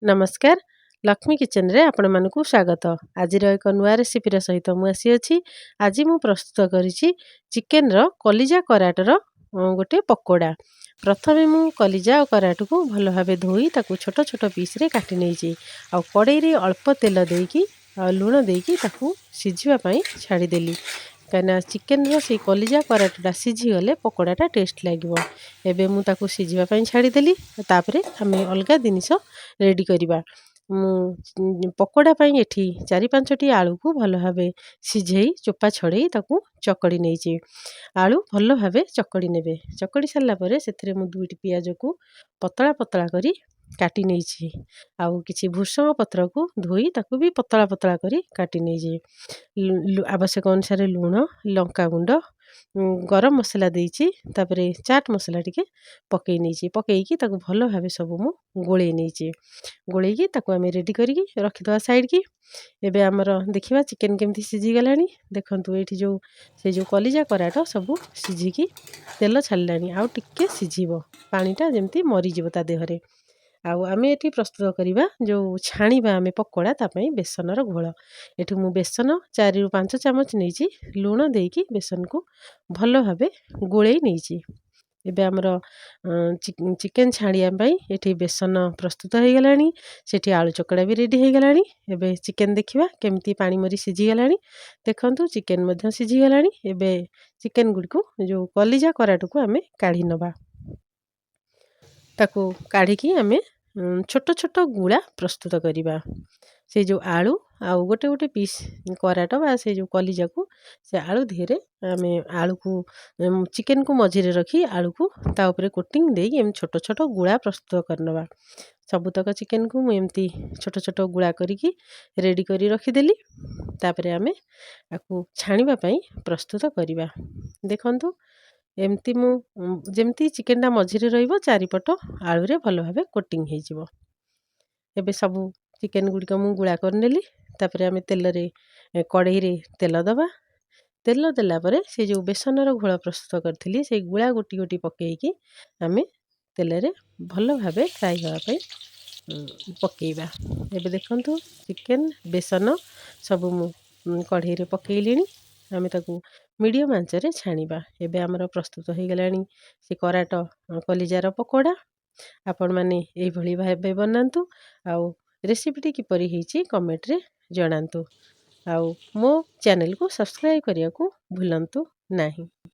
ନମସ୍କାର ଲକ୍ଷ୍ମୀ କିଚେନରେ ଆପଣମାନଙ୍କୁ ସ୍ୱାଗତ। ଆଜିର ଏକ ନୂଆ ରେସିପିର ସହିତ ମୁଁ ଆସିଅଛି। ଆଜି ମୁଁ ପ୍ରସ୍ତୁତ କରିଛି ଚିକେନର କଲିଜା କରାଟର ଗୋଟେ ପକୋଡ଼ା। ପ୍ରଥମେ ମୁଁ କଲିଜା ଆଉ କରାଟକୁ ଭଲ ଭାବେ ଧୋଇ ତାକୁ ଛୋଟ ଛୋଟ ପିସ୍ରେ କାଟି ନେଇଛି। ଆଉ କଡ଼େଇରେ ଅଳ୍ପ ତେଲ ଦେଇକି ଆଉ ଲୁଣ ଦେଇକି ତାକୁ ସିଝିବା ପାଇଁ ଛାଡ଼ିଦେଲି। କାହିଁକିନା ଚିକେନର ସେଇ କଲିଜା କରାଟଟା ସିଝିଗଲେ ପକୋଡ଼ାଟା ଟେଷ୍ଟ ଲାଗିବ। ଏବେ ମୁଁ ତାକୁ ସିଝିବା ପାଇଁ ଛାଡ଼ିଦେଲି। ତାପରେ ଆମେ ଅଲଗା ଜିନିଷ ରେଡ଼ି କରିବା। ମୁଁ ପକୋଡ଼ା ପାଇଁ ଏଠି 4-5ଟି ଆଳୁକୁ ଭଲ ଭାବେ ସିଝେଇ ଚୋପା ଛଡ଼େଇ ତାକୁ ଚକଡ଼ି ନେଇଛି। ଆଳୁ ଭଲ ଭାବେ ଚକଡ଼ି ନେବେ। ଚକଡ଼ି ସାରିଲା ପରେ ସେଥିରେ ମୁଁ 2ଟି ପିଆଜକୁ ପତଳା ପତଳା କରି କାଟି ନେଇଛି। ଆଉ କିଛି ଭୃଷଙ୍ଗ ପତ୍ରକୁ ଧୋଇ ତାକୁ ବି ପତଳା ପତଳା କରି କାଟି ନେଇଛି। ଆବଶ୍ୟକ ଅନୁସାରେ ଲୁଣ, ଲଙ୍କାଗୁଣ୍ଡ, ଗରମ ମସଲା ଦେଇଛି। ତାପରେ ଚାଟ୍ ମସଲା ଟିକେ ପକେଇ ନେଇଛି। ପକେଇକି ତାକୁ ଭଲ ଭାବେ ସବୁ ମୁଁ ଗୋଳେଇ ନେଇଛି। ଗୋଳେଇକି ତାକୁ ଆମେ ରେଡ଼ି କରିକି ରଖିଦେବା ସାଇଡ଼୍କି। ଏବେ ଆମର ଦେଖିବା ଚିକେନ କେମିତି ସିଝିଗଲାଣି। ଦେଖନ୍ତୁ ଏଇଠି ସେ ଯେଉଁ କଲିଜା କରାଟ ସବୁ ସିଝିକି ତେଲ ଛାଡ଼ିଲାଣି। ଆଉ ଟିକେ ସିଝିବ, ପାଣିଟା ଯେମିତି ମରିଯିବ ତା ଦେହରେ। ଆଉ ଆମେ ଏଠି ପ୍ରସ୍ତୁତ କରିବା ଛାଣିବା ଆମେ ପକୋଡ଼ା, ତା ପାଇଁ ବେସନର ଘୋଳ। ଏଠି ମୁଁ ବେସନ 4-5 ଚାମଚ ନେଇଛି। ଲୁଣ ଦେଇକି ବେସନକୁ ଭଲ ଭାବେ ଗୋଳେଇ ନେଇଛି। ଏବେ ଆମର ଚିକେନ ଛାଣିବା ପାଇଁ ଏଠି ବେସନ ପ୍ରସ୍ତୁତ ହୋଇଗଲାଣି। ସେଠି ଆଳୁ ଚକଡ଼ା ବି ରେଡ଼ି ହୋଇଗଲାଣି। ଏବେ ଚିକେନ ଦେଖିବା କେମିତି ପାଣି ମରି ସିଝିଗଲାଣି। ଦେଖନ୍ତୁ ଚିକେନ ମଧ୍ୟ ସିଝିଗଲାଣି। ଏବେ ଚିକେନ ଗୁଡ଼ିକୁ କଲିଜା କରାଟକୁ ଆମେ କାଢ଼ି ନେବା। ତାକୁ କାଢ଼ିକି ଆମେ ଛୋଟ ଛୋଟ ଗୁଳା ପ୍ରସ୍ତୁତ କରିବା। ସେ ଆଳୁ ଆଉ ଗୋଟେ ଗୋଟେ ପିସ୍ କରାଟ ବା ସେ କଲିଜାକୁ ସେ ଆଳୁ ଦେହରେ ଆମେ ଚିକେନକୁ ମଝିରେ ରଖି ଆଳୁକୁ ତା ଉପରେ କୋଟିଂ ଦେଇକି ଏମିତି ଛୋଟ ଛୋଟ ଗୁଳା ପ୍ରସ୍ତୁତ କରିନେବା। ସବୁତକ ଚିକେନକୁ ମୁଁ ଏମିତି ଛୋଟ ଛୋଟ ଗୁଳା କରିକି ରେଡ଼ି କରି ରଖିଦେଲି। ତାପରେ ଆମେ ତାକୁ ଛାଣିବା ପାଇଁ ପ୍ରସ୍ତୁତ କରିବା। ଦେଖନ୍ତୁ ଏମିତି ମୁଁ ଯେମିତି ଚିକେନଟା ମଝିରେ ରହିବ, ଚାରିପଟ ଆଳୁରେ ଭଲ ଭାବେ କୋଟିଂ ହେଇଯିବ। ଏବେ ସବୁ ଚିକେନ ଗୁଡ଼ିକ ମୁଁ ଗୁଳା କରିନେଲି। ତାପରେ ଆମେ କଡ଼େଇରେ ତେଲ ଦେବା। ତେଲ ଦେଲା ପରେ ସେ ବେସନର ଘୋଳ ପ୍ରସ୍ତୁତ କରିଥିଲି ସେଇ ଗୁଳା ଗୋଟି ଗୋଟି ପକେଇକି ଆମେ ତେଲରେ ଭଲ ଭାବେ ଫ୍ରାଏ ହେବା ପାଇଁ ପକେଇବା। ଏବେ ଦେଖନ୍ତୁ ଚିକେନ ବେସନ ସବୁ ମୁଁ କଢ଼େଇରେ ପକେଇଲିଣି। ଆମେ ତାକୁ ମିଡ଼ିୟମ୍ ଆଞ୍ଚରେ ଛାଣିବା। ଏବେ ଆମର ପ୍ରସ୍ତୁତ ହୋଇଗଲାଣି ସେ କରାଟ କଲିଜାର ପକୋଡ଼ା। ଆପଣମାନେ ଏଇଭଳି ଭାବେ ବନାନ୍ତୁ। ଆଉ ରେସିପିଟି କିପରି ହେଇଛି କମେଣ୍ଟରେ ଜଣାନ୍ତୁ। ଆଉ ମୋ ଚ୍ୟାନେଲକୁ ସବସ୍କ୍ରାଇବ୍ କରିବାକୁ ଭୁଲନ୍ତୁ ନାହିଁ।